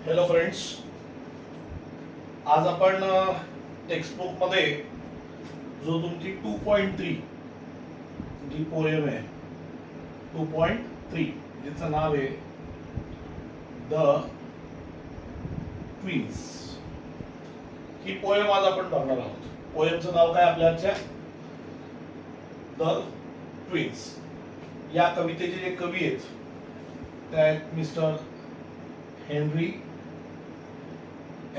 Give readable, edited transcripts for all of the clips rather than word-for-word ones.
Hello friends, आज आपण textbook मध्ये जो तुमची 2.3 जी पोएम आहे 2.3 जिचं नाव आहे द ट्विन्स, ही पोएम आज आपण बघणार आहोत. पोएमचं नाव काय आपल्या आजच्या? The twins. या कवितेचे जे कवी आहेत ते आहेत मिस्टर हेनरी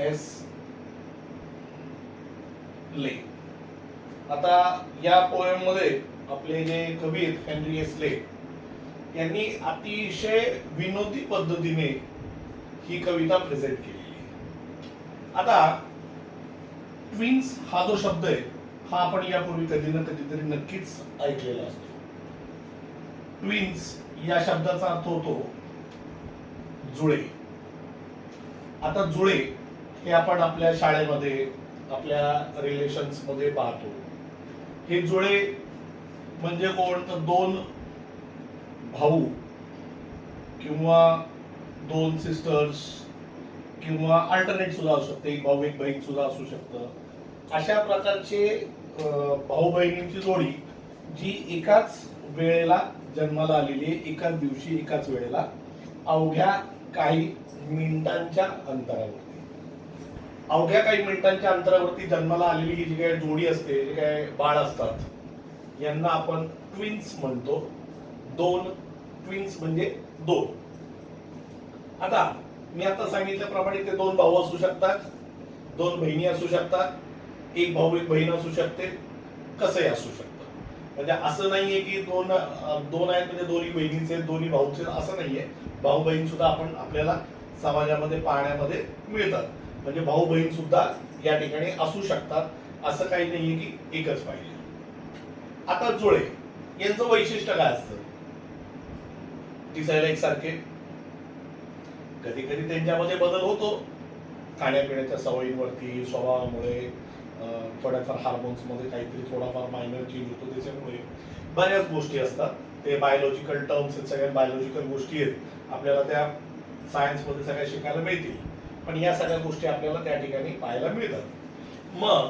एस ले. आता या पोएम मध्ये आपले जे कवी आहेत हेनरी एस ले यांनी अतिशय विनोदी पद्धतीने ही कविता प्रेझेंट केलेली आहे. आता ट्विन्स हा जो शब्द आहे हा आपण यापूर्वी कधी ना कधीतरी नक्कीच ऐकलेला असतो. ट्विन्स या शब्दाचा अर्थ होतो जुळे. आता जुळे हे आपण आपल्या शाळेमध्ये आपल्या रिलेशन्स मध्ये पाहतो. हे जुळे म्हणजे कोण? तर दोन भाऊ किंवा दोन सिस्टर्स किंवा अल्टरनेट सुद्धा असू शकते, एक भाऊ एक बहीण सुद्धा असू शकतं. अशा प्रकारचे भाऊ बहिणींची जोडी जी एकाच वेळेला जन्माला आलेली आहे, एकाच दिवशी एकाच वेळेला अवघ्या काही मिनिटांच्या अंतरावरती जन्माला आलेली ही जी काही जोडी असते, जे काही बाळ असतात यांना आपण ट्विन्स म्हणतो. दोन ट्विन्स म्हणजे दोन. आता मी आता सांगितल्याप्रमाणे ते दोन भाऊ असू शकतात, दोन बहिणी असू शकतात, एक भाऊ एक बहीण असू शकते, कसंही असू शकतं. म्हणजे असं नाहीये की दोन आहेत म्हणजे दोन्ही बहिणीचे दोन्ही भाऊचे, असं नाहीये. भाऊ बहीण सुद्धा आपण आपल्याला समाजामध्ये पाहण्यामध्ये मिळतात. म्हणजे भाऊ बहीण सुद्धा या ठिकाणी असू शकतात, असं काही नाहीये की एकच पाहिजे. आता जुळे यांचं वैशिष्ट्य काय असतं? दिसायला एकसारखे, कधी कधी त्यांच्यामध्ये बदल होतो खाण्यापिण्याच्या सवयींवरती, स्वभावामुळे, थोड्याफार हार्मोन्स मध्ये काहीतरी थोडाफार मायनर चेंज होतो. त्याच्यामुळे बऱ्याच गोष्टी असतात. ते बायोलॉजिकल टर्म्स आहेत, सगळ्या बायोलॉजिकल गोष्टी आहेत, आपल्याला त्या सायन्स मध्ये सगळ्या शिकायला मिळतील. पण या सगळ्या गोष्टी आपल्याला त्या ठिकाणी पाहायला मिळतात. मग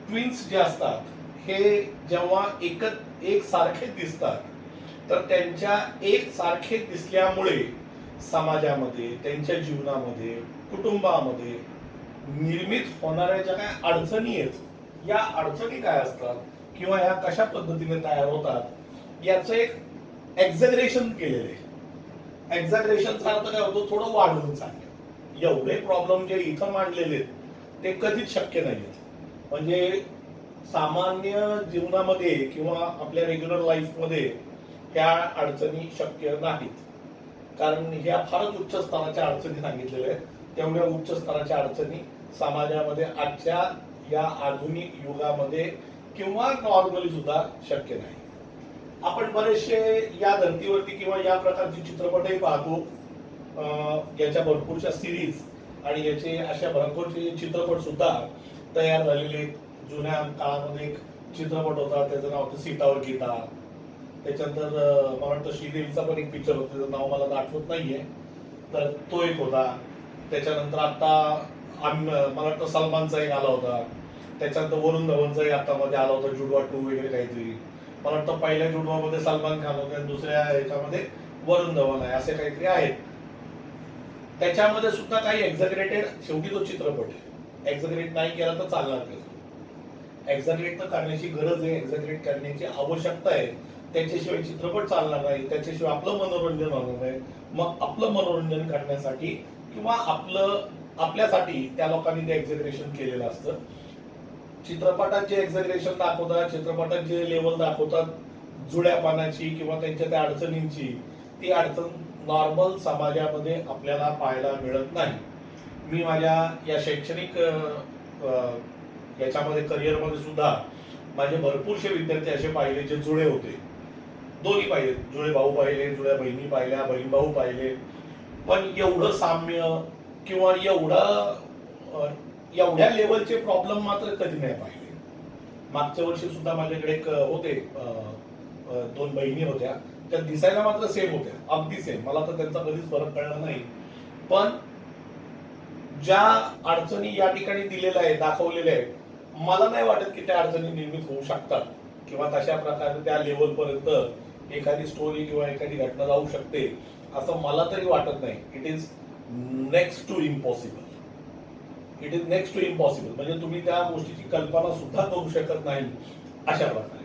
ट्विन्स जे असतात हे जेव्हा एक सारखे दिसतात तर त्यांच्या एक सारखे दिसल्यामुळे समाजामध्ये, त्यांच्या जीवनामध्ये, कुटुंबामध्ये निर्मित होणाऱ्या ज्या काय अडचणी आहेत, या अडचणी काय असतात किंवा या कशा पद्धतीने तयार होतात याचं एक एक्झॅगरेशन केलेलं आहे. एक्झॅगरेशनचा अर्थ काय होतो? थोडं वाढवून सांगणे. एवढे प्रॉब्लेम जे इथं मांडलेले आहेत ते कधीच शक्य नाहीत. म्हणजे सामान्य जीवनामध्ये किंवा आपल्या रेग्युलर लाईफ मध्ये ह्या अडचणी शक्य नाहीत. कारण ह्या फारच उच्च स्तराच्या अडचणी सांगितलेल्या आहेत. तेवढ्या उच्च स्तराच्या अडचणी समाजामध्ये आजच्या या आधुनिक युगामध्ये किंवा नॉर्मली सुद्धा शक्य नाही. आपण बरेचसे या धर्तीवरती किंवा या प्रकारचे चित्रपटही पाहतो. याच्या भरपूरशा सिरीज आणि याचे अशा भरपूरचे चित्रपट सुद्धा तयार झालेले. जुन्या काळामध्ये एक चित्रपट होता, त्याचं नाव होतं सीतावर गीता. त्याच्यानंतर मला वाटतं श्रीदेवीचा पण एक पिक्चर होता, त्याचं नाव मला आठवत नाहीये, तर तो एक होता. त्याच्यानंतर आता मला वाटतं सलमानचा एक आला होता. त्याच्यानंतर वरुण धवनचा एक आता मध्ये आला होता, जुडवा 2 वगैरे काहीतरी. मला वाटतं पहिल्या जुडवामध्ये सलमान खान होते आणि दुसऱ्या ह्याच्यामध्ये वरुण धवन आहे, असे काहीतरी आहेत. त्याच्यामध्ये सुद्धा काही एक्झॅगरेटेड, शेवटी तो चित्रपट आहे, एक्झॅगरेट नाही केला तर चालणार कसं? एक्झॅगरेट तर करण्याची गरज आहे, एक्झॅगरेट करण्याची आवश्यकता आहे. त्याच्याशिवाय चित्रपट चालणार नाही, त्याच्याशिवाय आपलं मनोरंजन होणार नाही. मग आपलं मनोरंजन करण्यासाठी किंवा आपल्यासाठी त्या लोकांनी ते एक्झॅगरेशन केलेलं असतं. चित्रपटात जे एक्झॅगरेशन दाखवतात, चित्रपटात जे लेवल दाखवतात जुळ्यापणाची किंवा त्यांच्या त्या अडचणींची, ती अडचण नॉर्मल समाजामध्ये आपल्याला पाहायला मिळत नाही. मी माझ्या या शैक्षणिक याच्यामध्ये करिअरमध्ये सुद्धा माझे भरपूरसे विद्यार्थी असे पाहिले जे जुळे होते. दोन्ही पाहिले, जुळे भाऊ पाहिले, जुळ्या बहिणी पाहिल्या, बहीण भाऊ पाहिले. पण एवढं साम्य किंवा एवढ्या लेवलचे प्रॉब्लेम मात्र कधी नाही पाहिले. मागच्या वर्षी सुद्धा माझ्याकडे एक होते, दोन बहिणी होत्या. त्या दिसायला मात्र सेम होत्या, अगदी सेम. मला तर त्यांचा कधीच फरक कळला नाही. पण ज्या अडचणी या ठिकाणी दिलेल्या आहेत, दाखवलेल्या आहेत, मला नाही वाटत की त्या अडचणी निर्मित होऊ शकतात किंवा तशा प्रकारे त्या लेवलपर्यंत एखादी स्टोरी किंवा एखादी घटना जाऊ शकते असं मला तरी वाटत नाही. It is next to impossible. It is next to impossible म्हणजे तुम्ही त्या गोष्टीची कल्पना सुद्धा करू शकत नाही अशा प्रकारे.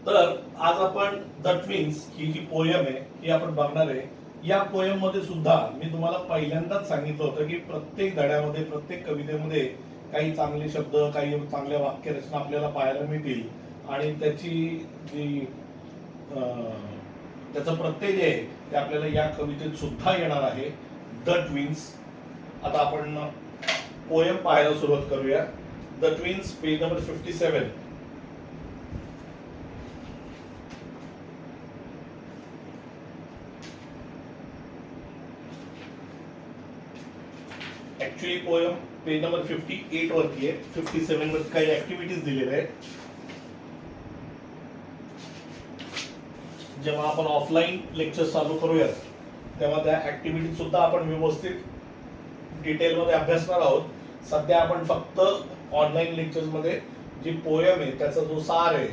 तर आज आपण द ट्विन्स ही जी पोयम आहे ही आपण बघणार आहे. या पोयम मध्ये सुद्धा मी तुम्हाला पहिल्यांदाच सांगितलं होतं की प्रत्येक धड्यामध्ये, प्रत्येक कवितेमध्ये काही चांगले शब्द, काही चांगल्या वाक्यरचना आपल्याला पाहायला मिळतील आणि त्याची जी त्याचं प्रत्यय जे आहे ते आपल्याला या कवितेत सुद्धा येणार आहे. The twins. आता आपण पोयम पाहायला सुरुवात करूया. The twins, page number 57. Actually poem page number 58 वरती आहे. 57 वरती काही ऍक्टिव्हिटीज दिलेल्या आहेत. जेव्हा आपण ऑफलाईन लेक्चर चालू करूया तेव्हा त्या ऍक्टिव्हिटी सुद्धा आपण व्यवस्थित डिटेलमध्ये अभ्यासणार आहोत. सध्या आपण फक्त ऑनलाईन लेक्चर्स मध्ये जी पोयम आहे त्याचा जो सार आहे,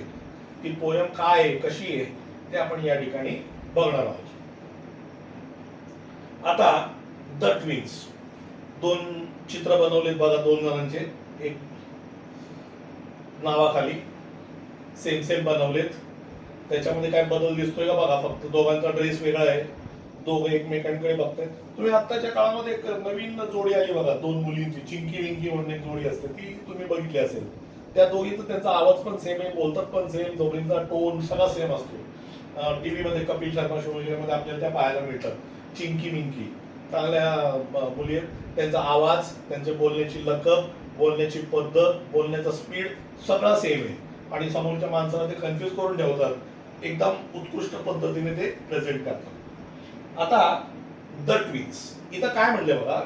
ती पोयम काय आहे, कशी आहे ते आपण या ठिकाणी बघणार आहोत. आता द ट्विन्स, दोन चित्र बनवलेत बघा दोन जणांचे, एक नावाखाली सेम सेम बनवलेत. त्याच्यामध्ये काय बदल दिसतोय का बघा, फक्त दोघांचा ड्रेस वेगळा आहे, दोघे एकमेकांकडे बघतायत. तुम्ही आत्ताच्या काळामध्ये एक नवीन जोडी आली बघा, दोन मुलींची, चिंकी विंकी म्हणून एक जोडी असते, ती तुम्ही बघितली असेल. त्या दोघींचा त्यांचा आवाज पण सेम आहे, बोलतात पण सेम, दोघींचा टोन सगळा सेम असतो. टीव्ही मध्ये कपिल शर्मा शो वगैरे मध्ये आपल्याला त्या पाहायला मिळतात. चिंकी विंकी चांगल्या मुली आहेत. त्यांचा आवाज, त्यांचे बोलण्याची लकब, बोलण्याची पद्धत, बोलण्याचा स्पीड सगळा सेम आहे आणि समोरच्या माणसाला ते कन्फ्युज करून ठेवतात. एकदम उत्कृष्ट पद्धतीने ते प्रेझेंट करतात. आता द ट्विन्स इथं काय म्हणले बघा,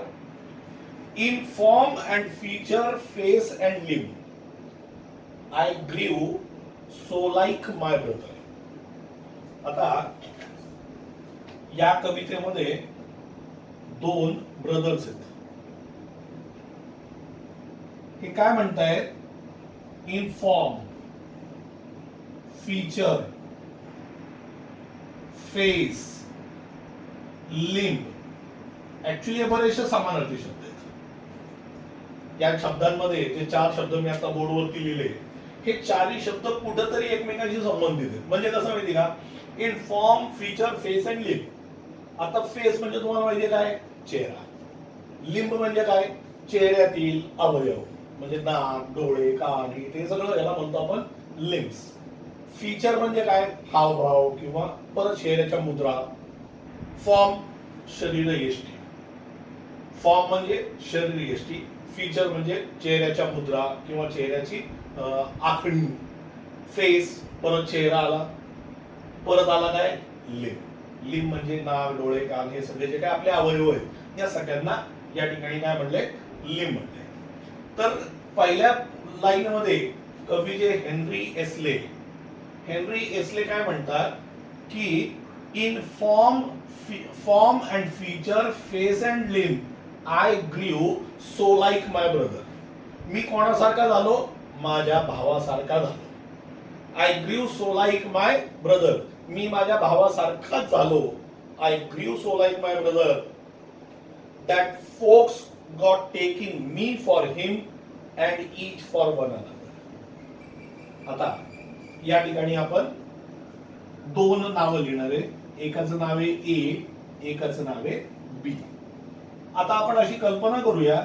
in form and feature, face and limb I grew so like my brother. आता या कवितेमध्ये दोन ब्रदर्स आहेत. हे काय म्हणतायत, in form, feature, face, limb. Actually बरेचसे समानार्थी शब्द आहेत. या शब्दांमध्ये जे चार शब्द मी आता बोर्डवरती लिहिले, हे चारही शब्द कुठेतरी एकमेकांशी संबंधित आहेत. म्हणजे कसं माहिती का, in form, feature, face and limb. आता फेस म्हणजे तुम्हाला माहिती काय, चेहरा. लिंब म्हणजे काय, चेहऱ्यातील अवयव म्हणजे नाक, डोळे, कान, हे सगळं याला म्हणतो आपण लिम्ब्स. फीचर म्हणजे काय, हावभाव किंवा परत चेहऱ्याच्या मुद्रा. फॉर्म, शरीर यष्टी. फॉर्म म्हणजे शरीर यष्टी. फीचर म्हणजे चेहऱ्याच्या मुद्रा किंवा चेहऱ्याची आखणी. फेस, परत चेहरा आला, परत आला काय, लिंब. लिंब म्हणजे नाक, डोळे, कान, हे सगळे जे काय आपले अवयव आहेत या सगळ्यांना या ठिकाणी काय म्हणले, लिंब म्हणले. तर पहिल्या लाईन मध्ये कवी जे हेनरी एसले काय म्हणतात की in form and feature, face and limb I grew so like my brother. मी कोणासारखा झालो, माझ्या भावासारखा झालो. I grew so like my brother, मी माझ्या भावासारखाच झालो. I grew so like my brother that folks got taking me for him and each for one another. आता या ठिकाणी आपण दोन नावं लिहिणार आहे. एकाचं नाव आहे ए, एकाचं नाव आहे बी. आता आपण अशी कल्पना करूया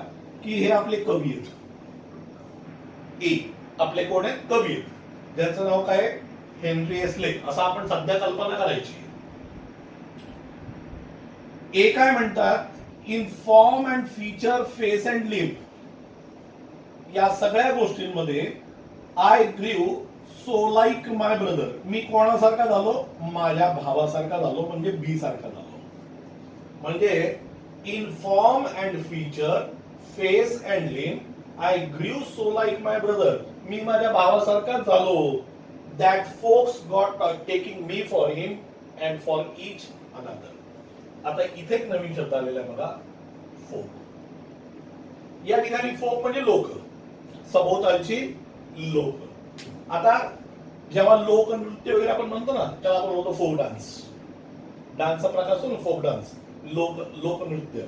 की हे आपले कवी आहेत. ए आपले कोण आहेत, कवी आहेत, ज्यांचं नाव काय, हेनरी एसले, असं आपण सध्या कल्पना करायची. ए काय म्हणतात, in form and feature, face and limb, या सगळ्या गोष्टींमध्ये I grew so like my brother, मी कोणासारखा झालो, माझ्या भावासारखा झालो, म्हणजे बी सारखा झालो. म्हणजे in form and feature, face and limb I grew so like my brother, मी माझ्या भावासारखाच झालो. That folks got taking me for him and for each another. आता इथे एक नवीन शब्द आलेला आहे बघा, फोक. या ठिकाणी फोक म्हणजे लोक, सभोवतालची लोक. आता जेव्हा लोकनृत्य वगैरे आपण म्हणतो ना, त्याला आपण म्हणतो फोक डान्स. डान्सचा प्रकार असतो ना फोक डान्स, लोकनृत्य,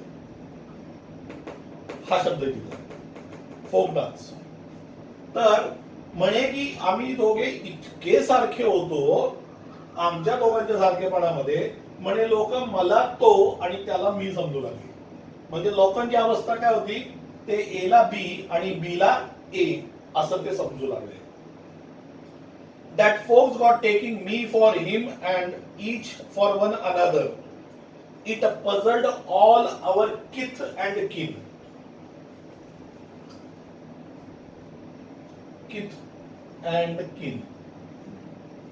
हा शब्द तिथं फोक डान्स. तर म्हणे की आम्ही दोघे इतके सारखे होतो, आमच्या दोघांच्या सारखेपणामध्ये म्हणे लोक मला तो आणि त्याला मी समजू लागले. म्हणजे लोकांची अवस्था काय होती, ते ए ला बी आणि बी ला ए असं ते समजू लागले. That folks got taking me for him and each for one another. It puzzled all our kith and kin. Kith and kin.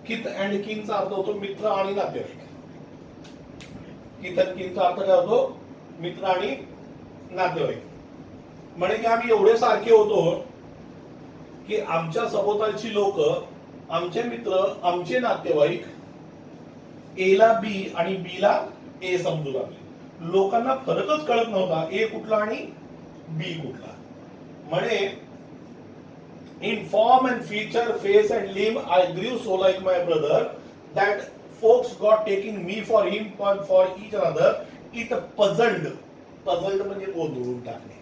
Kith and kin चा अर्थ होतो मित्र आणि नातेवाईक. Kith and kin चा अर्थ काय होतो, मित्र आणि नातेवाईक. म्हणे की आम्ही एवढे सारखे होतो की आमच्या सभोवतालची लोक, आमचे मित्र, आमचे नातेवाईक ए ला बी आणि बी ला ए समजू लागले. लोकांना फरकच कळत नव्हता ए कुठला आणि बी कुठला. म्हणे in form and feature, face and limb I grew so like my brother that folks got taking me for him for each another. It puzzled, puzzled म्हणजे गोंधळून टाकणे,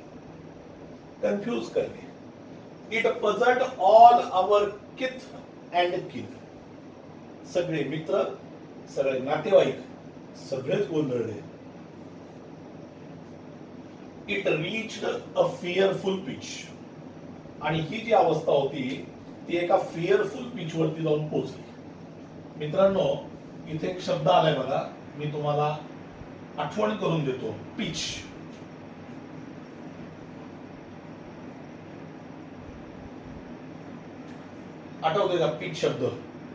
कन्फ्यूज करणे. इट पझल्ड ऑल आवर किथ अँड किन. सगळे मित्र, सगळे नातेवाईक, सगळेच गोंधळले. It reached a fearful pitch. आणि ही जी अवस्था होती ती एका फिअरफुल पिच वरती जाऊन पोहोचली. मित्रांनो, इथे एक शब्द आलाय बघा, मी तुम्हाला आठवण करून देतो. पिच. आठवते का पिच शब्द?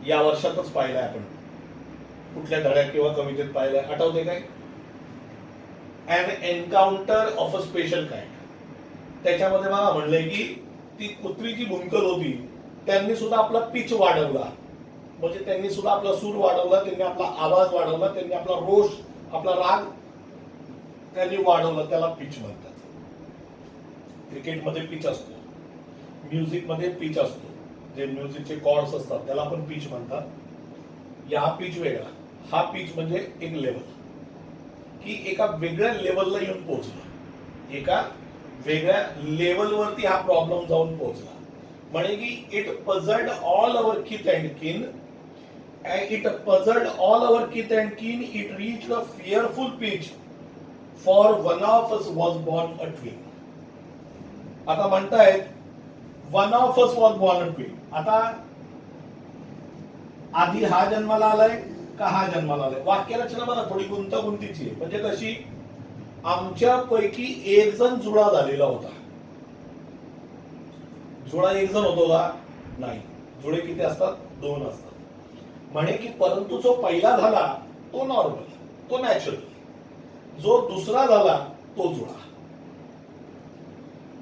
या वर्षातच पाहिलाय आपण, कुठल्या धड्यात किंवा कवितेत पाहिलाय, आठवते काय? An encounter of a special kind. त्याच्यामध्ये मला म्हणलंय की ती कुत्री जी बुनकर होती त्यांनी सुद्धा आपला पिच वाढवला. म्हणजे त्यांनी सुद्धा आपला सूर वाढवला, त्यांनी आपला आवाज वाढवला, त्यांनी आपला रोष, आपला राग त्यांनी वाढवला. त्याला पिच म्हणतात. क्रिकेटमध्ये पिच असतो, म्युझिक मध्ये पिच असतो, जे म्युझिकचे कॉर्ड्स असतात त्याला आपण पिच म्हणतात. या पिच वेगळा, हा पिच म्हणजे एक लेवल, की एका वेगळ्या लेवलला येऊन पोहोचला, एका वेगळ्या लेवलवरती हा प्रॉब्लेम जाऊन पोहोचला. म्हणे की इट पझल्ड ऑल अवर किथ अँड किन, इट पझल्ड ऑल अवर किथ अँड किन, it reached a fearful pitch for one of us was born a twin. आता म्हणतायत one of us was born a twin. आता आधी हा जन्माला आलाय का हा जन्माला आलाय? वाक्यरचना बघा थोडी गुंतागुंतीची आहे. म्हणजे कशी, आमच्या पैकी एक जण जुळा झालेला होता. जुळा एक जण होतो का? नाही. जुळे किती असतात? दोन असतात. म्हणे की परंतु जो पहिला झाला तो नॉर्मल, तो नॅचरल. जो दुसरा झाला तो जुळा.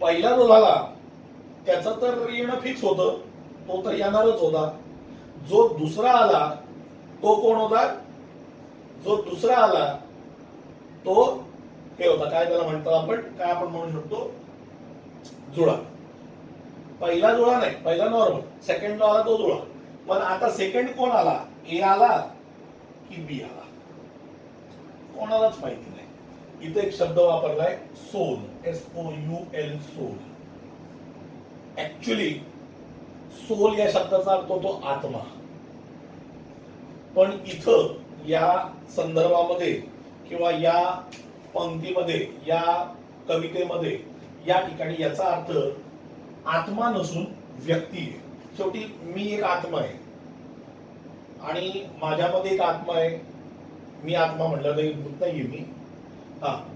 पहिला जो झाला त्याचं तर येणं फिक्स होतं, तो तर येणारच होता. जो दुसरा आला तो कोण होता? जो दुसरा आला तो हे होता, काय त्याला म्हणतात आपण, काय आपण म्हणू शकतो, जुळा. पहिला जुळा नाही, पहिला नॉर्मल, सेकंड जो आला तो जुळा. पण आता सेकंड कोण आला? ए आला की बी आला? कोणालाच माहिती नाही. इथे एक शब्द वापरलाय soul, SOUL, soul. Actually soul या शब्दाचा अर्थ होतो आत्मा. पण इथं या संदर्भामध्ये किंवा या पंक्तीमध्ये, या कवितेमध्ये, या ठिकाणी याचा अर्थ आत्मा नसून व्यक्ती आहे. शेवटी मी एक आत्मा आहे आणि माझ्यामध्ये एक आत्मा आहे. मी आत्मा म्हटलं तरी भूत नाहीये मी.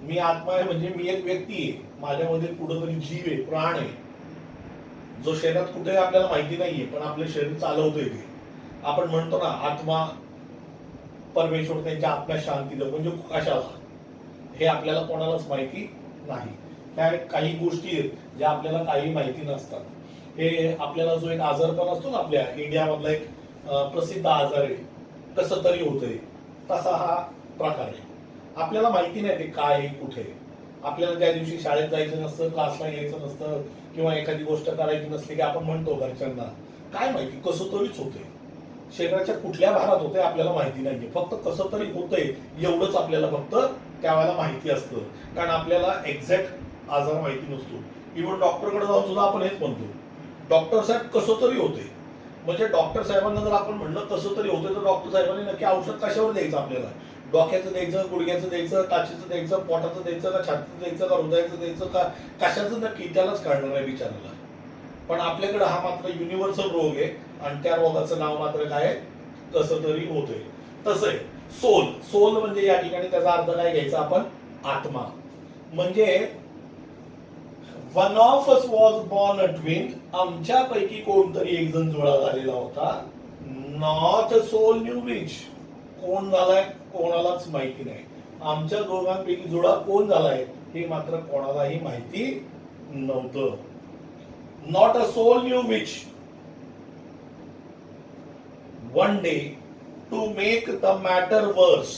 मी आत्मा आहे म्हणजे मी एक व्यक्ती आहे. माझ्यामध्ये कुठंतरी जीव आहे, प्राण आहे, जो शरीरात कुठे आपल्याला माहिती नाहीये पण आपलं शरीर चालवतोय ते. आपण म्हणतो ना आत्मा, परमेश्वर त्यांच्या आत्म्यात शांती दे, म्हणजे कशाला हे आपल्याला कोणालाच माहिती नाही. त्या काही गोष्टी आहेत ज्या आपल्याला काही माहिती नसतात. हे आपल्याला जो एक आजारपण असतो ना, आपल्या इंडियामधला एक प्रसिद्ध आजार आहे, कसं तरी होतंय, तसा हा प्रकार आहे. आपल्याला माहिती नाही ते काय आहे, कुठे. आपल्याला त्या दिवशी शाळेत जायचं नसतं, क्लासला यायचं नसतं, किंवा एखादी गोष्ट करायची नसली की आपण म्हणतो घरच्यांना काय माहिती कसं तरीच होते. शरीराच्या कुठल्या भागात होते आपल्याला माहिती नाहीये, फक्त कसं तरी होतंय एवढंच आपल्याला फक्त त्यावेळेला माहिती असतं. कारण आपल्याला एक्झॅक्ट आजार माहिती नसतो. इव्हन डॉक्टरकडे जाऊन सुद्धा आपण हेच म्हणतो, डॉक्टर साहेब कसं तरी होते. म्हणजे डॉक्टर साहेबांना जर आपण म्हणलं कसं तरी होतं तर डॉक्टर साहेबांनी नक्की औषध कशावर द्यायचं आपल्याला? डोक्याचं द्यायचं, गुडघ्याचं द्यायचं, टाचीचं द्यायचं, पोटाचं द्यायचं, का छातीचं द्यायचं, का हृदयाचं द्यायचं, का कशाचं नक्की त्यालाच कळणार आहे बिचाराला. पण आपल्याकडे हा मात्र युनिव्हर्सल रोग आहे आणि त्या रोगाचं नाव मात्र काय आहे? कसं तरी होतंय. तसं आहे सोल. सोल म्हणजे या ठिकाणी त्याचा अर्थ काय घ्यायचा आपण? आत्मा. म्हणजे one of us was born a twin. आमच्यापैकी कोणतरी एक जण जुळा झालेला होता. Not a soul knew which. कोण झालाय कोणालाच माहिती नाही. आमच्या दोघांपैकी जुळा कोण झालाय हे मात्र कोणालाही माहिती नव्हतं. Not a soul knew which. One day to make the matter worse.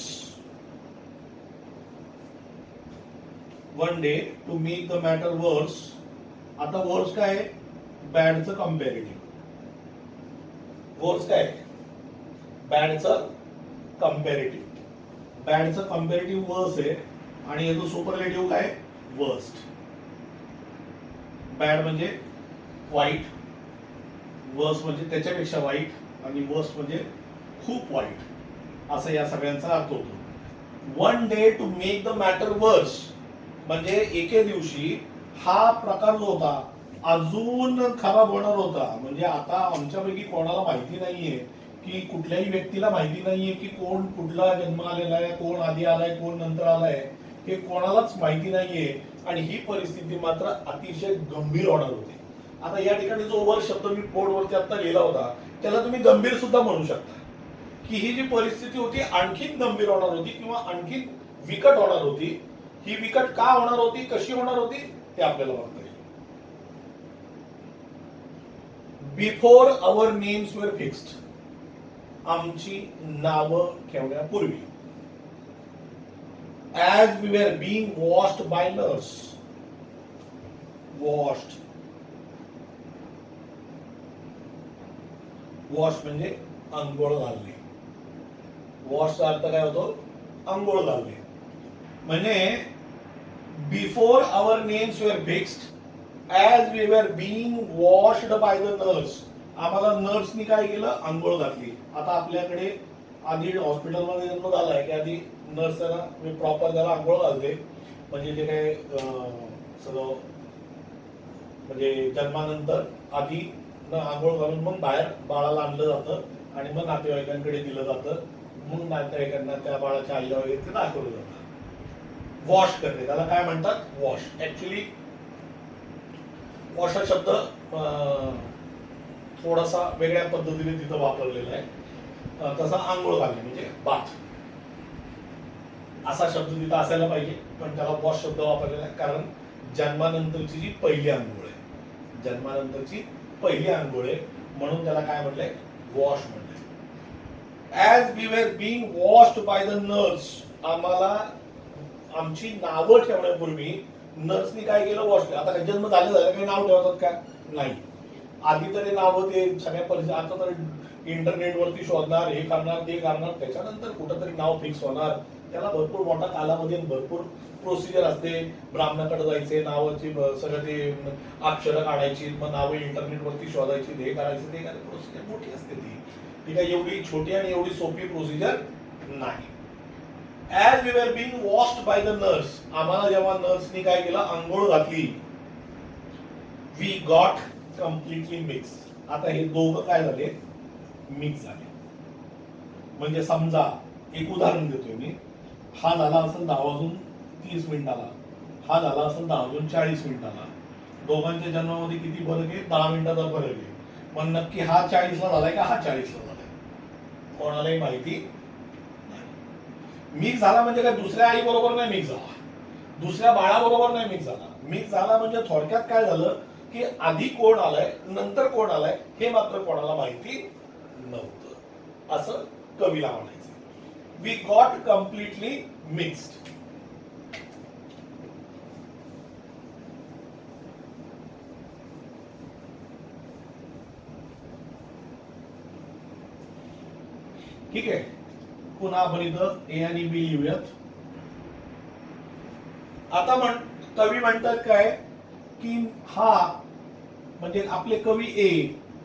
One day to make the matter worse. आता वर्स काय आहे? बॅडचं कम्पॅरेटिव्ह. वर्स काय? बॅडचं कम्पॅरेटिव्ह. बॅडचं कम्पॅरेटिव्ह वर्स आहे आणि याचं सुपरलेटिव्ह काय? वर्स्ट. बॅड म्हणजे वाईट, वर्स म्हणजे त्याच्यापेक्षा वाईट, आणि वर्स्ट म्हणजे खूप वाईट, असं या सगळ्यांचा अर्थ होतो. One day to make the matter worse म्हणजे एके दिवशी हा प्रकार जो होता अजून खराब होणार होता. म्हणजे आता आमच्यापैकी कोणाला माहिती नाहीये, की कुठल्याही व्यक्तीला माहिती नाहीये की कोण कुठला जन्म आलेला आहे, कोण आधी आलाय, कोण नंतर आलाय, हे कोणालाच माहिती नाहीये. आणि ही परिस्थिती मात्र अतिशय गंभीर होणार होती. आता या ठिकाणी जो वर शब्द मी बोर्डवरती आता लिहिला होता त्याला तुम्ही गंभीर सुद्धा म्हणू शकता, की ही जी परिस्थिती होती आणखीन गंभीर होणार होती किंवा आणखीन विकट होणार होती. ही विकट का होणार होती, कशी होणार होती ते आपल्याला बघता येईल. Before our names were fixed. आमची नावं ठेवण्यापूर्वी. As we were being washed by nurse. Washed. Wash म्हणजे अंघोळ घालणे. वॉशचा अर्थ काय होतो? अंघोळ घालणे. म्हणजे before our names were fixed as we were being washed by the nurse. आम्हाला नर्सनी काय केलं? अंघोळ घातली. आता आपल्याकडे आधी हॉस्पिटलमध्ये जन्म झालाय की आधी नर्स त्याला प्रॉपर त्याला अंघोळ घालते. म्हणजे जे काय सगळं म्हणजे जन्मानंतर आधी आंघोळ घालून मग बाहेर बाळाला आणलं जातं आणि मग नातेवाईकांकडे दिलं जातं. मग नातेवाईकांना त्या बाळाच्या आईला वगैरे ते दाखवलं जातं. वॉश करणे त्याला काय म्हणतात? वॉश. ऍक्च्युली वॉश हा शब्द थोडासा वेगळ्या पद्धतीने तिथं वापरलेला आहे. तसा आंघोळ घालणे म्हणजे बाथ असा शब्द तिथं असायला पाहिजे, पण त्याला वॉश शब्द वापरलेला आहे कारण जन्मानंतरची जी पहिली आंघोळ आहे, जन्मानंतरची पहिली आंघोळ आहे म्हणून त्याला काय म्हटलंय? वॉश म्हटलंय. As we were being washed by the nurse. आम्हाला आमची नावं ठेवण्यापूर्वी नर्सनी काय केलं? वॉश केलं. आता जन्म झाले काही नाव ठेवतात का? नाही. आधी तरी नावं ते सगळ्या परिस्थिती, आता तर इंटरनेटवरती शोधणार, हे करणार, ते करणार, त्याच्यानंतर कुठंतरी नाव फिक्स होणार. त्याला भरपूर मोठा कालावधी, भरपूर प्रोसिजर असते. ब्राह्मणाकडे जायचे, नावाची सगळं ते अक्षरं काढायची, मग नावं इंटरनेटवरती शोधायची, हे करायचं, ते करायचं. प्रोसिजर मोठी असते ती. ती काय एवढी छोटी आणि एवढी सोपी प्रोसिजर नाही. As we were being washed by the nurse. आम्हाला जेव्हा नर्सनी काय केलं? अंघोळ घातली. We got completely mix. आता हे दोघं काय झाले? मिक्स झाले. म्हणजे समजा एक उदाहरण देतोय मी. हा झाला असेल 10:30 हा झाला असेल 10:40. दोघांच्या जन्मामध्ये किती फरक आहे? 10 मिनिटाचा फरक आहे. पण नक्की हा 40ला झालाय का हा 40ला झालाय कोणालाही माहिती नाही. मिक्स झाला म्हणजे काय दुसऱ्या आई बरोबर नाही मिक्स झाला, दुसऱ्या बाळाबरोबर नाही मिक्स झाला. मिक्स झाला म्हणजे थोडक्यात काय झालं की आधी कोण आलाय नंतर कोण आलाय हे मात्र कोणाला माहिती नव्हतं, असं कवीला म्हणायचं. We got completely mixed. ठीक आहे. पुन्हा आपण इथं ए आणि बी लिहूयात. आता कवी म्हणतात काय की हा म्हणजे आपले कवी ए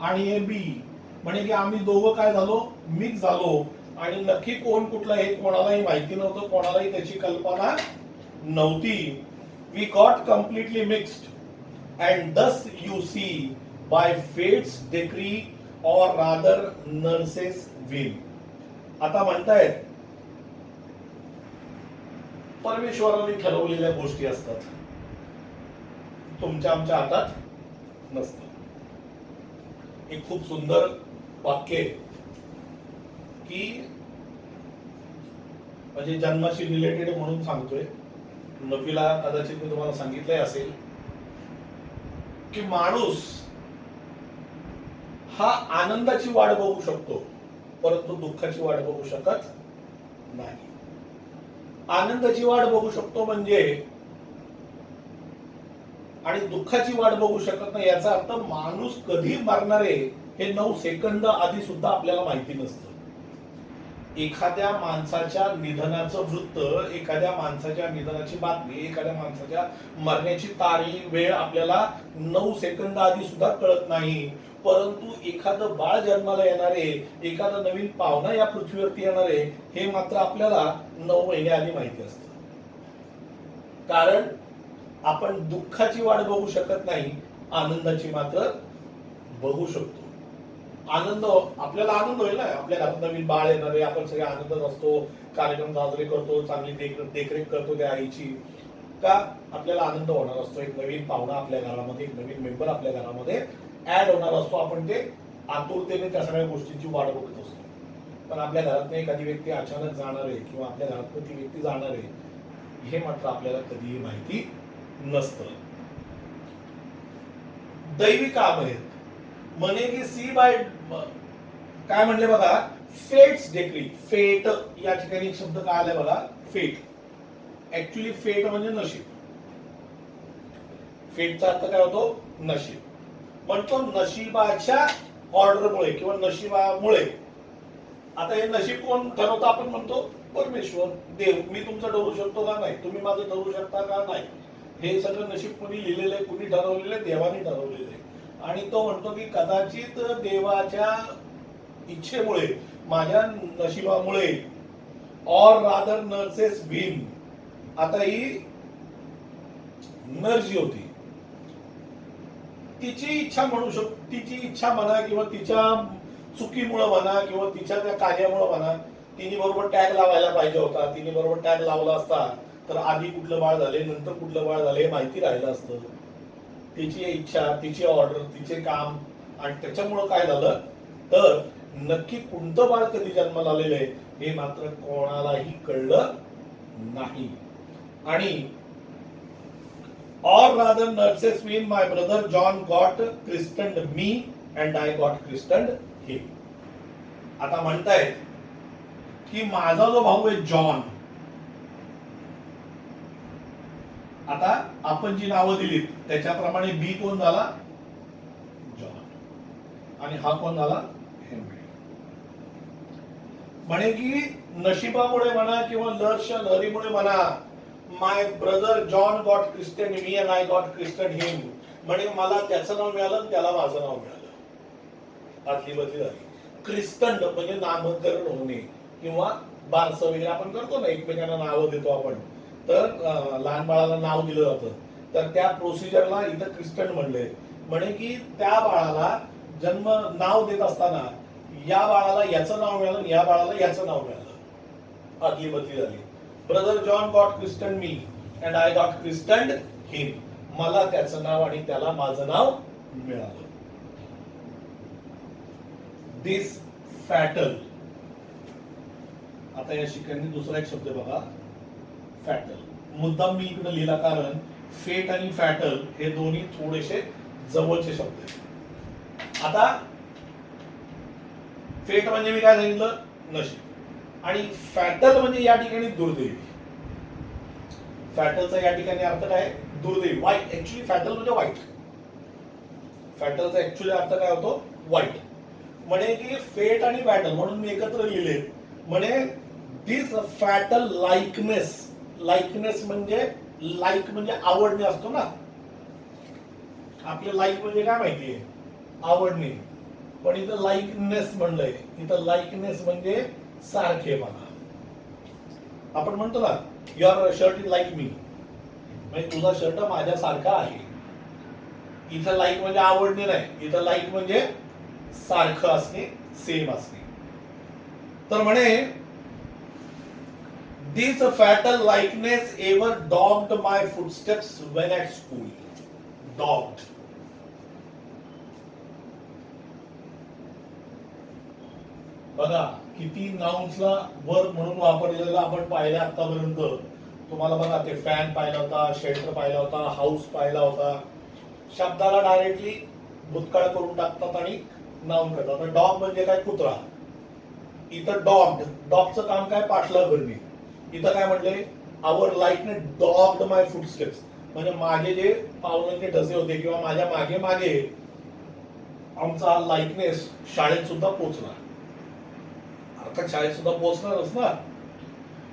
आणि ए बी म्हणजे की आम्ही दोघं काय झालो, मिक्स झालो. आणि नक्की कोण कुठला हे कोणालाही माहिती नव्हतं, कोणालाही त्याची कल्पना नव्हती. We got completely mixed and thus you see by fate's decree or rather nurse's will. आता म्हणतायत परमेश्वराने ठरवलेल्या गोष्टी असतात, तुमच्या आमच्या हातात नसतं. एक खूप सुंदर वाक्य की म्हणजे जन्माशी रिलेटेड म्हणून सांगतोय. नवीला कदाचित मी तुम्हाला सांगितलंय असेल की माणूस हा आनंदाची वाट बघू शकतो परंतु दुःखाची वाट बघू शकत नाही. आनंदाची वाट बघू शकतो म्हणजे आणि दुःखाची वाट बघू शकत नाही याचा अर्थ माणूस कधी मरणार आहे हे 9 सेकंद आधी सुद्धा आपल्याला माहिती नसतं. एखाद्या माणसाच्या निधनाचं वृत्त, एखाद्या माणसाच्या निधनाची बातमी, एखाद्या माणसाच्या मरण्याची तारीख वेळ आपल्याला 9 सेकंद आधी सुद्धा कळत नाही. परंतु एखादं बाळ जन्माला येणार आहे, एखादा नवीन पाहुणा या पृथ्वीवरती येणार आहे हे मात्र आपल्याला 9 महिने आधी माहिती असतं. कारण आपण दुःखाची वाट बघू शकत नाही, आनंदाची मात्र बघू शकतो. आनंद आपल्याला आनंद होईल ना, आपल्या घरात नवीन बाळ येणार आहे, आपण सगळे आनंदात असतो, कार्यक्रम साजरे करतो, चांगली देखरेख करतो त्या आईची. का आपल्याला आनंद होणार असतो, एक नवीन पाहुणा आपल्या घरामध्ये, एक नवीन मेंबर आपल्या घरामध्ये ऍड होणार असतो. आपण ते आतुरतेने त्या सगळ्या गोष्टींची वाट बघत असतो. पण आपल्या घरातनं एखादी व्यक्ती अचानक जाणार आहे किंवा आपल्या घरातनं ती व्यक्ती जाणार आहे हे मात्र आपल्याला कधीही माहिती नसतं. दैवी काम आहेत म्हणे की सी बाय काय म्हणले बघा, फेट्स डेक्री. फेट या ठिकाणी एक शब्द काय आलाय बघा, फेट. ऍक्च्युली फेट म्हणजे नशीब. फेटचा अर्थ काय होतो, नशीब. म्हणतो नशिबाच्या ऑर्डरमुळे किंवा नशिबामुळे. आता हे नशीब कोण ठरवतं, आपण म्हणतो परमेश्वर, देव. मी तुमचं ठरवू शकतो का नाही, तुम्ही माझं ठरवू शकता का नाही, हे सगळं नशीब कुणी लिहिलेलं आहे, कुणी ठरवलेलं आहे, देवाने ठरवलेलं आहे. आणि तो म्हणतो की कदाचित देवाच्या इच्छेमुळे, माझ्या नशिबामुळे, और रादर नर्सेस विन. आता ही नर जी होती तिची इच्छा म्हणू शकतो, तिची इच्छा म्हणा किंवा तिच्या चुकीमुळे म्हणा किंवा तिच्या त्या कार्यामुळे म्हणा, तिने बरोबर टॅग लावायला पाहिजे होता. तिने बरोबर टॅग लावला असता तर आधी कुठलं बाळ झाले, नंतर कुठलं बाळ झाले माहिती राहिलं असतं. तिची इच्छा, तिची ऑर्डर, तिचे काम, आणि त्याच्यामुळं काय झालं तर नक्की कोणतं बाळ कधी जन्माला आलेलं आहे हे मात्र कोणालाही कळलं नाही. आणि or rather nurses win, my brother John got christened me and I got christened him. आता म्हणतायत की माझा जो भाऊ आहे जॉन, आता आपण जी नावं दिलीत त्याच्याप्रमाणे बी कोण झाला, जॉन, आणि हा कोण झाला, हेनरी. म्हणे की नशिबामुळे म्हणा किंवा लहरीमुळे म्हणा, my brother John got christened me and I got christened him. म्हणे मला त्याचं नाव मिळालं, त्याला माझं नाव मिळालं. आदली बदली झाली. क्रिस्टन म्हणजे नामकरण होणे किंवा बारसं वगैरे आपण करतो ना, एकमेकांना नावं देतो आपण. तर लहान बाळाला नाव दिलं जातं, तर त्या प्रोसिजरला इथं क्रिस्टन म्हणले. म्हणे की त्या बाळाला जन्म नाव देत असताना या बाळाला याचं नाव मिळालं, या बाळाला याचं नाव मिळालं. आदली बदली झाली. Brother John got christened me and I got christened him. मला त्याचं नाव आणि त्याला माझं नाव मिळालं. This fatal. आता या शिकण्याने दुसरा एक शब्द बघा, फॅटल. मुद्दाम मी इकडे लिहिला कारण फेट आणि फॅटल हे दोन्ही थोडेसे जवळचे शब्द आहेत. आता फेट म्हणजे मी काय सांगितलं, नशीब. आणि फॅटल म्हणजे या ठिकाणी दुर्दैवी. फॅटलचा या ठिकाणी अर्थ काय, दुर्दैवी, वाईट. ऍक्च्युली फॅटल म्हणजे वाईट. फॅटलचा ऍक्च्युअली अर्थ काय होतो, वाईट. म्हणे की फेट आणि बॅटल म्हणून मी एकत्र लिहिले. म्हणे दिस फॅटल लाईकनेस. लाईकनेस म्हणजे लाईक म्हणजे आवडणे असतो ना. आपले लाईक म्हणजे काय माहितीये, आवडणे. पण इथं लाईकनेस म्हणलंय. इथं लाईकनेस म्हणजे सारखेपणा. आपण म्हणतो ना युअर शर्ट इज लाईक मी, म्हणजे तुझा शर्ट माझ्यासारखा आहे. इथं लाईक म्हणजे आवडणे नाही, इथं लाईक म्हणजे सारखं असणे, सेम असणे. तर म्हणे this fatal likeness ever dogged my footsteps when at school. Dogged. बघा किती नाउन्सला वर्ब म्हणून वापरलेलं आपण पाहिलं आतापर्यंत. तुम्हाला बघा ते फॅन पाहिला होता, शेल्टर पाहिला होता, हाऊस पाहिला होता. शब्दाला डायरेक्टली भूतकाळ करून टाकतात आणि नाउन करतात. डॉग म्हणजे काय, कुत्रा. इथं डॉगचं काम काय, पाठलाग करणे. इथं काय म्हणले, आवर लाईकने डॉग्ड माय फुटस्टेप्स, म्हणजे माझे जे पावलांचे ठसे होते किंवा माझ्या मागे मागे आमचा लाईकनेस शाळेत सुद्धा पोहोचला. अर्थात शाळेत सुद्धा पोहोचणारच ना.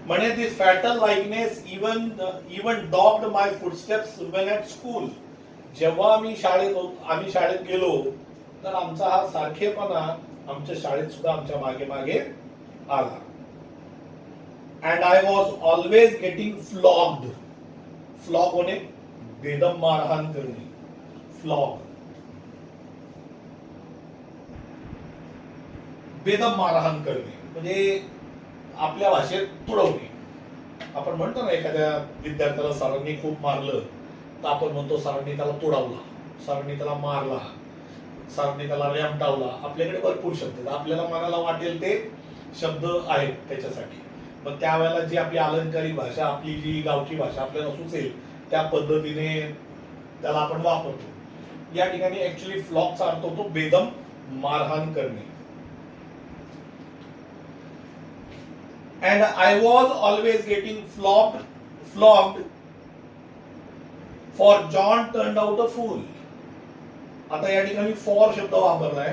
म्हणे this fatal likeness even dogged my footsteps when at school. जेव्हा आम्ही शाळेत गेलो तर आमचा हा सारखेपणा आमच्या शाळेत सुद्धा आमच्या मागे मागे आला. And I was always getting flogged. Flog होणे, बेदम मारहाण करणे. फ्लॉग, बेदम मारहाण करणे म्हणजे आपल्या भाषेत तुडवणे. आपण म्हणतो ना एखाद्या विद्यार्थ्याला सरांनी खूप मारलं तर आपण म्हणतो सरांनी त्याला तुडवला, सरांनी त्याला मारला, सरांनी त्याला रेमटावला. आपल्याकडे भरपूर शब्द आहेत, आपल्याला मनाला वाटेल ते शब्द आहेत त्याच्यासाठी. मग त्यावेळेला जी आपली अलंकारिक भाषा, आपली जी गावठी भाषा आपल्याला सुचेल त्या पद्धतीने त्याला आपण वापरतो. या ठिकाणी ऍक्च्युली फ्लॉगचा अर्थ होतो बेदम मारहाण करणे. And I was always getting flogged for John turned out a fool. आता या ठिकाणी फॉर शब्द वापरलाय.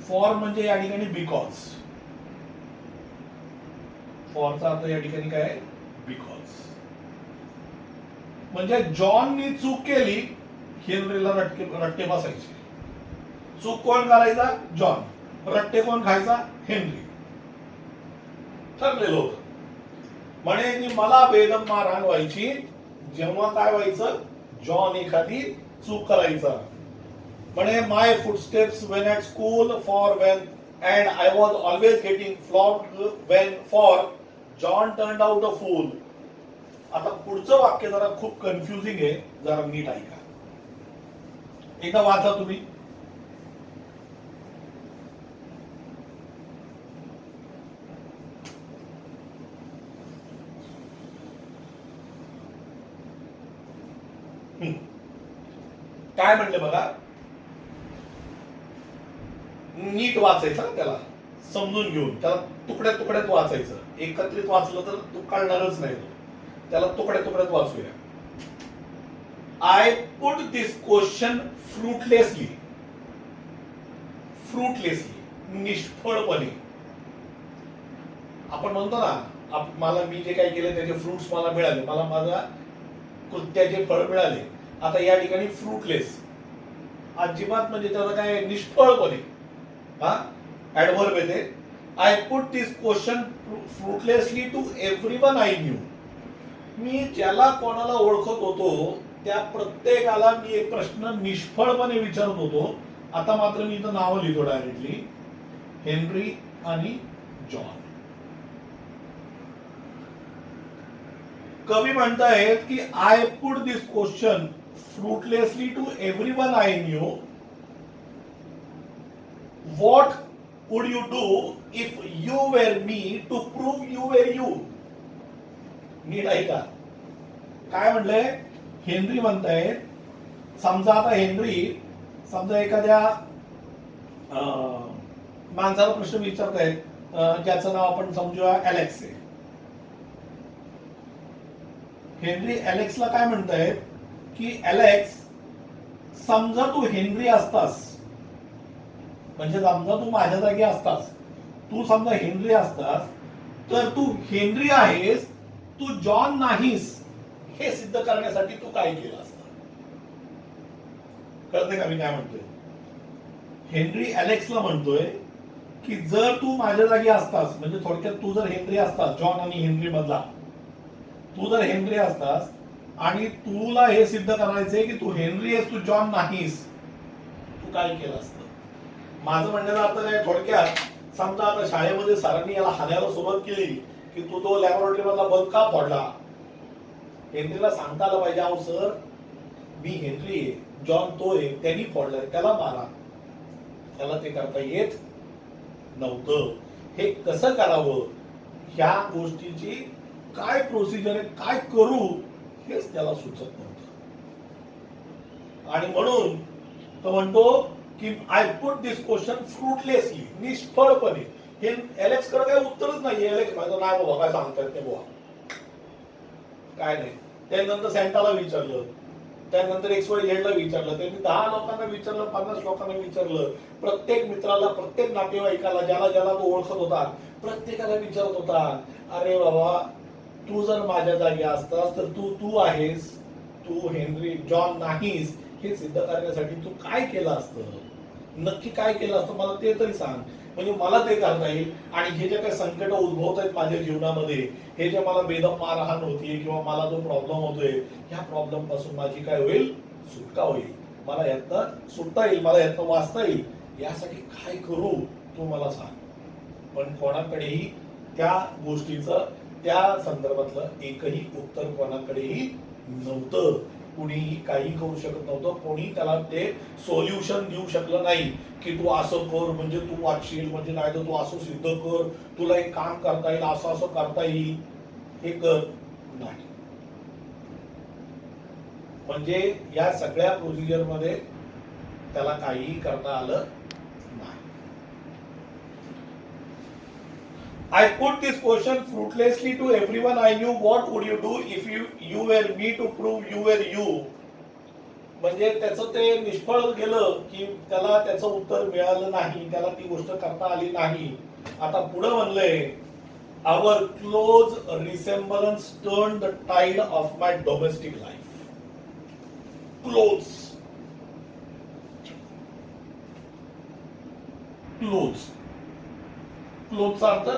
फॉर म्हणजे या ठिकाणी बिकॉज. फॉरचा अर्थ या ठिकाणी काय, बिकॉज. म्हणजे जॉननी चूक केली, हेनरीला रट्टे बसायचे. चूक कोण करायचा, जॉन. रट्टे कोण खायचा, हेनरी. ठरलेलं होतं. म्हणे की मला बेदम मारहाण व्हायची जेव्हा काय व्हायचं, जॉन एखादी चूक करायचा. म्हणे my footsteps when at school for when and I was always getting flogged when for John turned out a fool. आता पुढचं वाक्य जरा खूप कन्फ्युजिंग आहे, जरा नीट ऐका. एकदा वाचा तुम्ही. काय म्हणले बघा, नीट वाचायचं, त्याला समजून घेऊन, त्याला तुकड्या तुकड्यात वाचायचं. एकत्रित वाचलं तर तू कळणारच नाही. त्याला तुकड्या तुकड्यात वाचूया. I put this question fruitlessly. Fruitlessly, निष्फळपणे. आपण म्हणतो ना, मला मी जे काही केले त्याचे फ्रुट्स मला मिळाले, मला माझ्या कृत्याचे फळ मिळाले. आता या ठिकाणी फ्रुटलेस अजिबात म्हणजे त्याला काय, निष्फळपणे. हा ऍडव्हर्ब येते. I put this question fruitlessly to everyone I knew. मी ज्याला कोणाला ओळखत होतो त्या प्रत्येकाला मी एक प्रश्न निष्फळपणे विचारत होतो. आता मात्र मी इथं नाव लिहितो डायरेक्टली, हेनरी आणि जॉन. कवी म्हणतायत की I put this question fruitlessly to everyone I knew. What would you do if you were me to prove you were you. नीट ऐका काय म्हणलंय. हेनरी म्हणतायत, समजा आता हेनरी, समजा एखाद्या माणसाला प्रश्न विचारतायत, ज्याचं नाव आपण समजूया एलेक्स आहे. हेनरी एलेक्सला काय म्हणतायत की एलेक्स, समजा तू हेनरी असतास म्हणजे समजा तू माझ्या जागी असतास, तू समजा हेनरी असतास, तर तू हेनरी आहेस, तू जॉन नाहीस हे सिद्ध करण्यासाठी तू काय केलं असतं? कळतंय का मी काय म्हणतोय? हेनरी अलेक्सला म्हणतोय की जर तू माझ्या जागी असतास, म्हणजे थोडक्यात तू जर हेनरी असतास, जॉन आणि हेनरी मधला तू जर हेनरी असतास आणि तुला हे सिद्ध करायचंय की तू हेनरी आहेस, तू जॉन नाहीस, तू काय केलं असतं? माझं म्हणण्याचा अर्थ काय, थोडक्यात समजा आता शाळेमध्ये सरांनी याला हाणायला सुरुवात केली की तू तो लॅबोरेटरी मधला बल्ब का फोडला? हेनरीला सांगता आलं पाहिजे, अहो सर मी हेनरी आहे, जॉन तो आहे, त्यांनी फोडलाय, त्याला मारा. त्याला ते करता येत नव्हतं. हे कसं करावं, ह्या गोष्टीची काय प्रोसिजर आहे, काय करू हेच त्याला सुचत नव्हतं. आणि म्हणून तो म्हणतो की आय पुट दिस क्वेश्चन फ्रुटलेसली, निष्फळपणे. हे एलेक्स कडे काही उत्तरच नाही. एलेक्स माझं नाही बाबा, काय सांगतात ते बुवा, काय नाही. त्यानंतर सेंटाला विचारलं, त्यानंतर XYZ विचारलं, त्यांनी 10 लोकांना विचारलं, 50 लोकांना विचारलं, प्रत्येक मित्राला, प्रत्येक नातेवाईकाला, ज्याला ज्याला तो ओळखत होता प्रत्येकाला विचारत होता, अरे बाबा तू जर माझ्या जागी असतास तर तू आहेस, तू हेनरी जॉन नाहीस हे सिद्ध करण्यासाठी तू काय केलं असतं, नक्की काय केलं असतं मला ते तरी सांग, म्हणजे मला ते करता येईल. आणि हे जे काही संकट उद्भवत आहेत माझ्या जीवनामध्ये, हे जे मला बेदम मारहाण होतीये किंवा मला जो प्रॉब्लेम होतोय, ह्या प्रॉब्लेम पासून माझी काय होईल, सुटका होईल, मला यातनं सुटता येईल, मला यातनं वाचता येईल, यासाठी काय करू तू मला सांग. पण कोणाकडेही त्या गोष्टीचं, त्या संदर्भातलं एकही उत्तर कोणाकडेही नव्हतं. कुणीही काही करू शकत नव्हतं. कोणी त्याला ते सोल्युशन देऊ शकलं नाही की तू असं कर म्हणजे तू वाचशील, म्हणजे नाही तर तू असं सिद्ध कर, तुला एक काम करता येईल, असं असं करता येईल, हे कर नाही. म्हणजे या सगळ्या प्रोसिजर मध्ये त्याला काहीही करता आलं नाही. I put this question fruitlessly to everyone I knew. What would you do if you were me to prove you were you? म्हणजे त्याचं ते निष्फळ गेलं की त्याला त्याचं उत्तर मिळालं नाही, त्याला ती गोष्ट करता आली नाही. आता पुढे म्हणलंय, our close resemblance turned the tide of my domestic life. Close. क्लोजचा अर्थ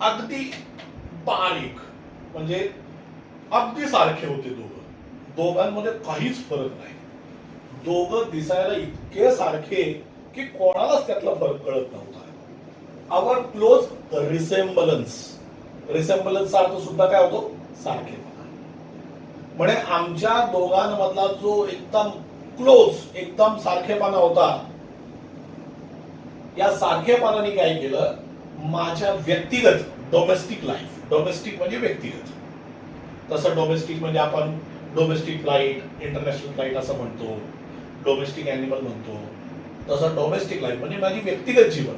अगदी बारीक, म्हणजे अगदी सारखे होते दोघं. दोघांमध्ये काहीच फरक नाही. दोघं दिसायला इतके सारखे की कोणालाच त्यातला फरक कळत नव्हता. आवर क्लोज रिसेम्बलन्स. रिसेम्बलन्सचा अर्थ सुद्धा काय होतो, सारखेपणा. म्हणजे आमच्या दोघांमधला जो एकदम क्लोज, एकदम सारखेपणा होता, या सारखेपणाने काय केलं, माझ्या व्यक्तिगत डोमेस्टिक लाईफ, डोमेस्टिक म्हणजे व्यक्तिगत, तसं डोमेस्टिक म्हणजे आपण डोमेस्टिक फ्लाईट, इंटरनॅशनल फ्लाईट असं म्हणतो, डोमेस्टिक ॲनिमल म्हणतो, तसं डोमेस्टिक लाईफ म्हणजे माझी व्यक्तिगत जीवन.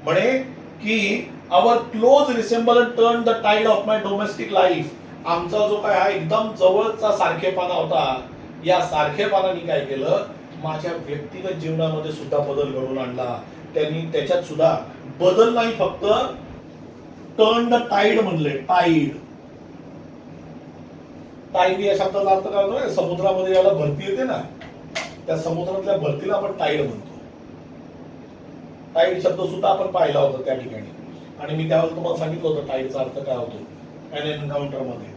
म्हणे की our close resemblance turn the tide of my domestic life. आमचा जो काय हा एकदम जवळचा सारखेपणा होता, या सारखेपणाने काय केलं, माझ्या व्यक्तिगत जीवनामध्ये सुद्धा बदल घडवून आणला. त्यांनी त्याच्यात सुद्धा बदल नाही, फक्त टर्न द टाइड म्हणले. टाइड, टाइड या शब्दाचा अर्थ काय होतो, समुद्रामध्ये याला भरती येते ना, त्या समुद्रातल्या भरतीला आपण टाइड म्हणतो. टाइड शब्द सुद्धा आपण पाहिला होता त्या ठिकाणी, आणि मी त्यावेळेला तुम्हाला सांगितलं होतं टाइडचा अर्थ काय होतो. एन एन्काउंटर मध्ये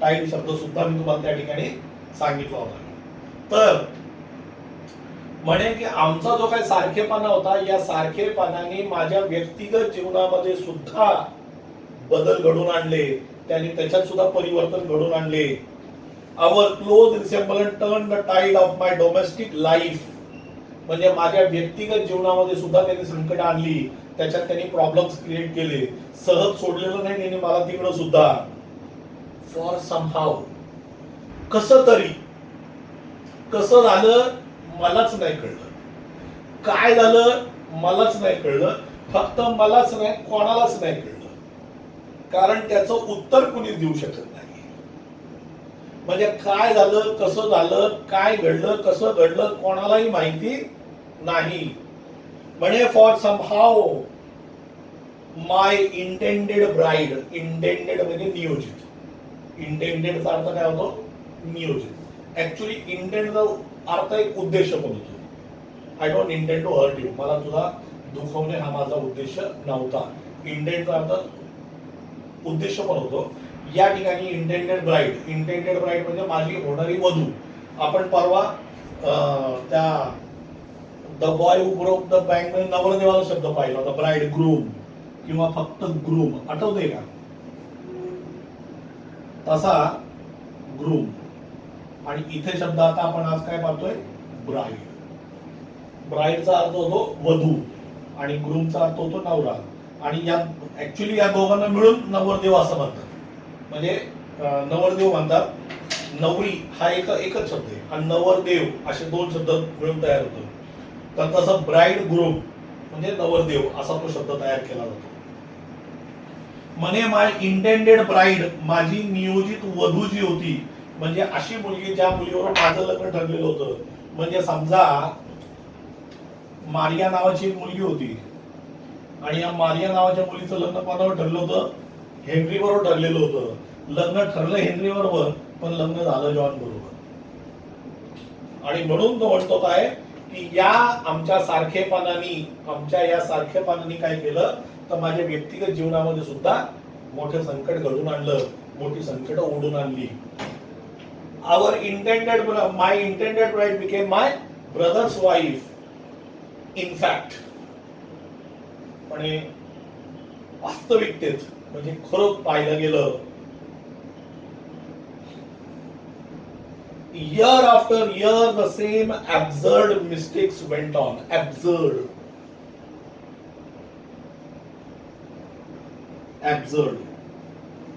टाइड शब्द सुद्धा मी तुम्हाला त्या ठिकाणी सांगितला होता. तर म्हणे की आमचा जो काही सारखेपणा होता, या सारखेपणाने माझ्या व्यक्तिगत जीवनामध्ये सुद्धा बदल घडून आणले, त्यांनी त्याच्यात सुद्धा परिवर्तन घडून आणले. Our close resemblance turn the tide of my domestic life. म्हणजे माझ्या व्यक्तिगत जीवनामध्ये सुद्धा त्यांनी संकट आणली, त्याच्यात त्यांनी प्रॉब्लेम्स क्रिएट केले. सहज सोडलेलं नाही त्यांनी मला तिकडं सुद्धा. फॉर समहाव, कसं तरी, कसं झालं मलाच नाही कळलं, काय झालं मलाच नाही कळलं, फक्त मलाच नाही कोणालाच नाही कळलं, कारण त्याचं उत्तर कुणीच देऊ शकत नाही. म्हणजे काय झालं, कसं झालं, काय घडलं, कसं घडलं कोणालाही माहिती नाही. म्हणे for somehow my intended bride, intended म्हणजे नियोजित, इंटेंडेडचा अर्थ काय होतो? नियोजित. ऍक्च्युली इंटेंडचा अर्थ एक उद्देश पण होतो. I don't intend to hurt you, मला तुला दुखवणे हा माझा उद्देश नव्हता. इंटेंडचा अर्थ उद्देश पण होतो. या ठिकाणी इंटेंडेड ब्राईड, इंटेंडेड ब्राईड म्हणजे माझी होणारी वधू. आपण परवा त्या the boy who broke the bank मध्ये नवरदेवाचा शब्द पाहिला होता, ब्राईड ग्रूम किंवा फक्त ग्रूम, आठवते का? तसा ग्रूम. आणि इथे शब्द आता आपण आज काय पाहतोय? ब्राईड. ब्राईडचा अर्थ होतो वधू आणि ग्रूमचा अर्थ होतो नवरा. आणि या ऍक्च्युली या दोघांना मिळून नवरदेव असं म्हणतात. म्हणजे नवरदेव म्हणतात, नवरी हा एकच शब्द आहे आणि नवरदेव असे दोन शब्द मिळून तयार होतो. तर तसं ब्राईड ग्रूम म्हणजे नवरदेव असा तो शब्द तयार केला जातो. म्हणे माय इंटेंडेड ब्राईड, माझी नियोजित वधू जी होती, म्हणजे अशी मुलगी ज्या मुलीवर माझं लग्न ठरलेलं होतं. म्हणजे समजा मारिया नावाची एक मुलगी होती आणि या मारिया नावाच्या मुलीचं लग्न कोणावर ठरलं होतं? हेनरी बरोबर ठरलेलं होतं. लग्न ठरलं हेनरी बरोबर, पण लग्न झालं जॉन बरोबर. आणि म्हणून तो म्हणतो काय की या आमच्या या सारखेपणाने काय केलं तर माझ्या व्यक्तिगत जीवनामध्ये सुद्धा मोठे संकट घडून आणलं, मोठी संकट ओढून आणली. My intended bride became my brother's wife. In fact, पण वास्तविकतेत म्हणजे खरंच पाहिलं गेलं, year after year the same absurd mistakes went on. Absurd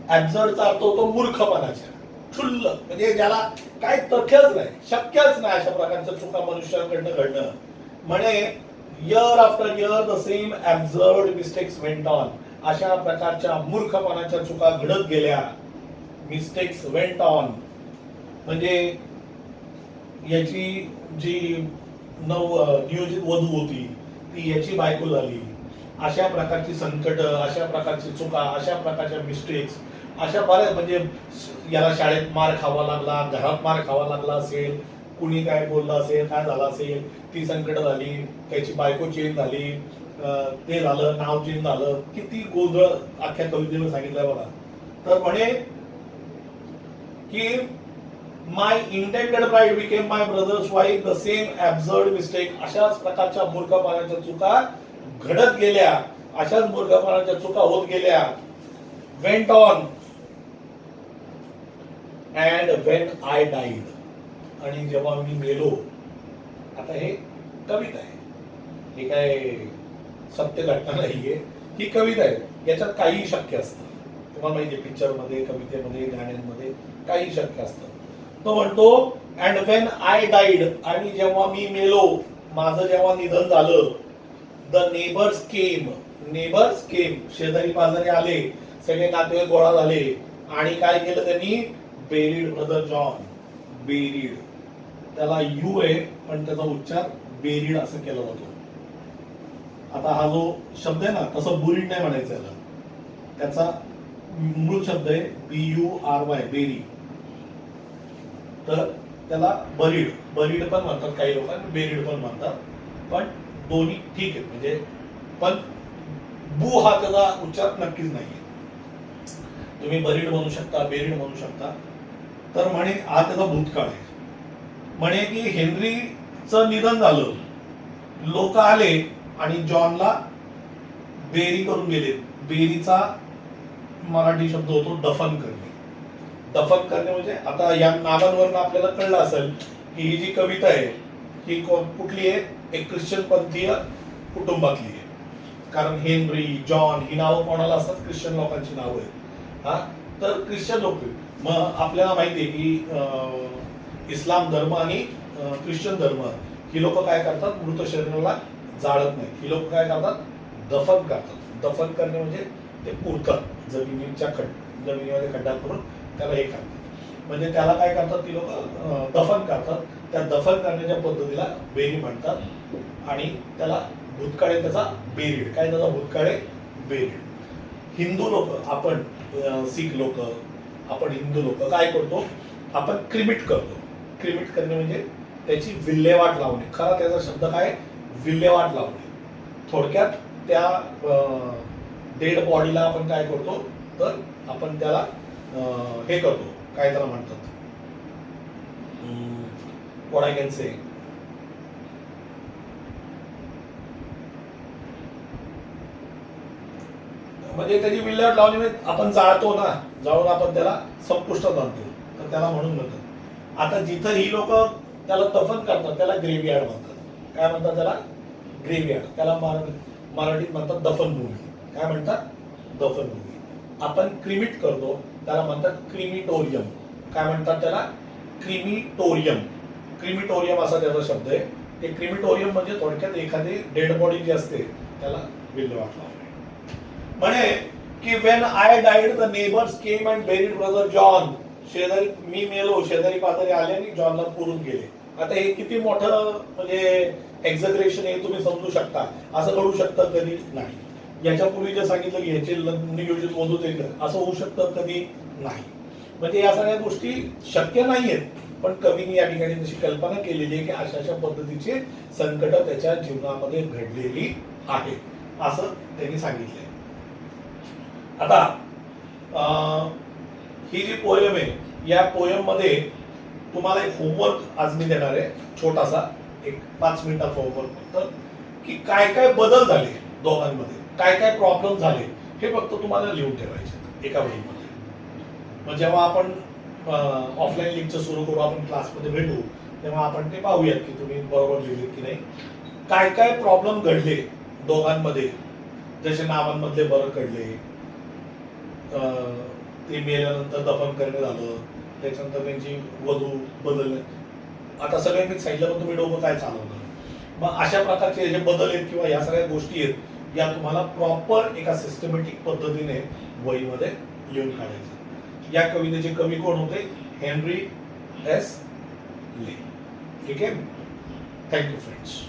चा अर्थ होतो मूर्खपणाच्या, क्षुल्लक, म्हणजे ज्याला काय तथ्यच नाही, शक्यच नाही अशा प्रकारच्या चुका मनुष्याकडनं घडणं. म्हणे year after year the same absurd mistakes went on. अशा प्रकारच्या मूर्खपणाच्या चुका घडत गेल्या. मिस्टेक्स वेंट ऑन म्हणजे याची जी नियोजित वधू होती ती याची बायको झाली. अशा प्रकारची संकट, अशा प्रकारची चुका, अशा प्रकारच्या मिस्टेक्स, अशा बऱ्याच, म्हणजे याला शाळेत मार खावा लागला, घरात मार खावा लागला असेल, कुणी काय बोललं असेल, काय झालं असेल, ती संकट झाली, त्याची बायको चेंज झाली, ते झालं, नाव चेंज झालं, किती गोंधळ अख्ख्या कवितेनं सांगितलंय बघा. तर म्हणे की my intended bride became my brother's wife, the same absurd mistake. अशाच प्रकारच्या मूर्खपणाच्या चुका घडत गेल्या, अशाच मूर्खपणाच्या चुका होत गेल्या. Went on and when I died, आणि जेव्हा मी मेलो. आता हे कविता आहे, हे काय सत्य घटना नाहीये, ही कविता आहे. याच्यात काही शक्य असतं, तुम्हाला माहिती आहे, पिक्चरमध्ये, कवितेमध्ये, गाण्यांमध्ये काही शक्य असतं. तो म्हणतो अँड व्हेन आय डाईड, आणि जेव्हा मी मेलो, माझं जेव्हा निधन झालं. द नेबर्स केम, शेजारी पाजारी आले, सगळे नातेवाईक गोळा झाले आणि काय केलं त्यांनी? Buried brother John. बेरीड, त्याला यू आहे पण त्याचा उच्चार बेरीड असं केला जातो. आता हा जो शब्द आहे ना, तसं बुरीड नाही म्हणायचं याला, त्याचा मूळ शब्द आहे BURY, बेरी. तर त्याला बरीड पण म्हणतात काही लोकांना, बेरीड पण म्हणतात, पण दोन्ही ठीक आहे. म्हणजे पण बू हा त्याचा उच्चार नक्कीच नाहीये. तुम्ही बरीड म्हणू शकता, बेरीड म्हणू शकता. तर म्हणे हा त्याचा भूतकाळ आहे. म्हणे की हेनरीचं निधन झालं, लोक आले आणि जॉनला बेरी करून गेले. बेरीचा मराठी शब्द होतो दफन करणे. दफन करणे म्हणजे आता या नावांवरून आपल्याला कळलं असेल की ही जी कविता आहे ही कुठली आहे? एक ख्रिश्चन पंथीय कुटुंबातली आहे. कारण हेनरी, जॉन ही नावं कोणाला असतात? ख्रिश्चन लोकांची नावं आहेत. हा, तर ख्रिश्चन लोक. मग आपल्याला माहिती आहे की इस्लाम धर्म आणि ख्रिश्चन धर्म ही लोक काय करतात? मृत शरीराला जाळत नाही, ही लोक काय करतात? दफन करतात. दफन करणे म्हणजे ते पुरतात, जमिनीमध्ये खड्डा करून त्याला हे करतात. म्हणजे त्याला काय करतात ती लोक? दफन करतात. त्या दफन करण्याच्या पद्धतीला बेरी म्हणतात आणि त्याला भूतकाळे त्याचा बेरीड. काय त्याचा भूतकाळे बेरीड. हिंदू लोक आपण शीख लोक आपण हिंदू लोक काय करतो, आपण क्रिमिट करतो. क्रिमिट करणे म्हणजे त्याची विल्हेवाट लावणे. खरा त्याचा शब्द काय, विल्हेवाट लावणे. थोडक्यात त्या डेड बॉडीला आपण काय करतो, तर आपण त्याला हे करतो, काय त्याला म्हणतात, what I can say, म्हणजे त्याची विल्हेवाट लावली म्हणजे आपण जाळतो ना, जाळून आपण त्याला संपुष्टात आणतो, तर त्याला म्हणून म्हणतात. आता जिथं ही लोक त्याला दफन करतात त्याला ग्रेव्हयार्ड म्हणतात. काय म्हणतात त्याला, ग्रेव्हयार्ड. त्याला मराठीत म्हणतात दफनभूमी. काय म्हणतात, दफनभूमी. आपण क्रिमिट करतो त्याला म्हणतात क्रिमिटोरियम. काय म्हणतात त्याला, क्रिमिटोरियम. क्रिमिटोरियम असा त्याचा शब्द आहे. ते क्रिमिटोरियम म्हणजे थोडक्यात एखादी डेड बॉडी जी असते त्याला विल्हेवाट लावणे. म्हणे की when I died the neighbours came and buried brother John. शेजारी मी मेलो, शेजारी पाजारी आले आणि जॉनला पुरून गेले. आता हे किती मोठं म्हणजे एक्झॅगरेशन आहे तुम्ही समजू शकता. असं घडू शकतं कधी नाही. याच्यापूर्वी जे सांगितलं की ह्याचे लग्न नियोजित होत येईल असं होऊ शकतं कधी नाही. म्हणजे या सगळ्या गोष्टी शक्य नाहीयेत, पण कवीने या ठिकाणी तशी कल्पना केलेली आहे की अशा अशा पद्धतीचे संकट त्याच्या जीवनामध्ये घडलेली आहेत असं त्यांनी सांगितलंय. आता ही जी पोयम आहे, या पोयम मध्ये तुम्हाला एक होमवर्क आज मी देणार आहे, छोटासा, एक 5 मिनिटाचा होमवर्क फक्त, की काय काय बदल झाले दोघांमध्ये, काय काय प्रॉब्लेम झाले हे फक्त तुम्हाला लिहून ठेवायचे एका वहीमध्ये. मग जेव्हा आपण ऑफलाईन लेक्चर सुरू करू, आपण क्लासमध्ये भेटू, तेव्हा आपण ते पाहूयात की तुम्ही बरोबर लिहिलेत की नाही. काय काय प्रॉब्लेम घडले दोघांमध्ये, जसे नावांमधले बरं घडले, ते मेल्यानंतर दफन करणे झालं, त्याच्यानंतर त्यांची वधू बदलले. आता सगळ्यांनी सांगितलं पण तुम्ही डोकं काय चालवणार. मग अशा प्रकारचे जे बदल आहेत किंवा या सगळ्या गोष्टी आहेत, या तुम्हाला प्रॉपर एका सिस्टमॅटिक पद्धतीने वहीमध्ये लिहून काढायचं. या कवितेचे कवी कोण होते, हेनरी एस ले. ठीक आहे. Thank you friends.